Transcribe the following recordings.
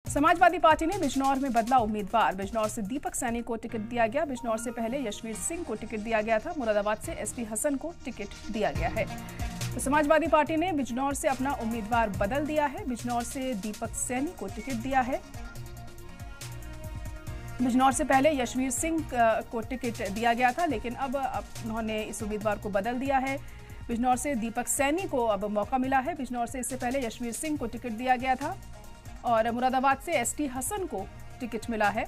Samajwadi party ने बिजनौर में बदला उम्मीदवार। बिजनौर से दीपक सैनी को टिकट दिया गया। बिजनौर से पहले यशवीर सिंह को टिकट दिया गया था। मुरादाबाद से एसटी हसन को टिकट दिया गया है। तो समाजवादी पार्टी ने बिजनौर से अपना उम्मीदवार बदल दिया है। बिजनौर से दीपक सैनी को टिकट दिया है। बिजनौर से पहले यशवीर सिंह को टिकट दिया गया था, लेकिन अब उन्होंने इस उम्मीदवार को बदल दिया है। बिजनौर से दीपक सैनी को अब मौका मिला है। बिजनौर से इससे पहले यशवीर सिंह को टिकट दिया गया था और मुरादाबाद से एसटी हसन को टिकट मिला है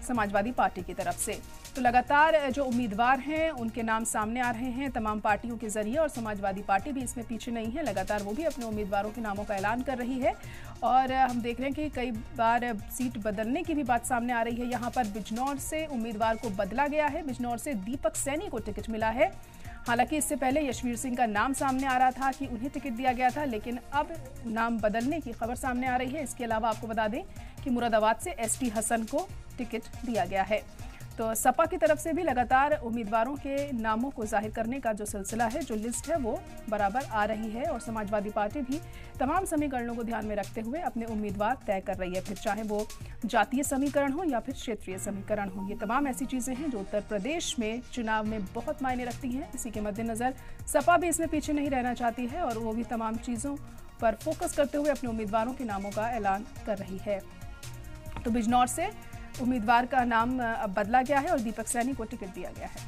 समाजवादी पार्टी की तरफ से। तो लगातार जो उम्मीदवार हैं उनके नाम सामने आ रहे हैं तमाम पार्टियों के जरिए, और समाजवादी पार्टी भी इसमें पीछे नहीं है। लगातार वो भी अपने उम्मीदवारों के नामों का ऐलान कर रही है और हम देख रहे हैं कि कई बार सीट बदलने की भी बात सामने आ रही है। यहाँ पर बिजनौर से उम्मीदवार को बदला गया है। बिजनौर से दीपक सैनी को टिकट मिला है। हालांकि इससे पहले यशवीर सिंह का नाम सामने आ रहा था कि उन्हें टिकट दिया गया था, लेकिन अब नाम बदलने की खबर सामने आ रही है। इसके अलावा आपको बता दें कि मुरादाबाद से एसटी हसन को टिकट दिया गया है। तो सपा की तरफ से भी लगातार उम्मीदवारों के नामों को जाहिर करने का जो सिलसिला है, जो लिस्ट है, वो बराबर आ रही है और समाजवादी पार्टी भी तमाम समीकरणों को ध्यान में रखते हुए अपने उम्मीदवार तय कर रही है। फिर चाहे वो जातीय समीकरण हो या फिर क्षेत्रीय समीकरण हो, ये तमाम ऐसी चीज़ें हैं जो उत्तर प्रदेश में चुनाव में बहुत मायने रखती हैं। इसी के मद्देनज़र सपा भी इसमें पीछे नहीं रहना चाहती है और वो भी तमाम चीज़ों पर फोकस करते हुए अपने उम्मीदवारों के नामों का ऐलान कर रही है। तो बिजनौर से उम्मीदवार का नाम अब बदला गया है और दीपक सैनी को टिकट दिया गया है।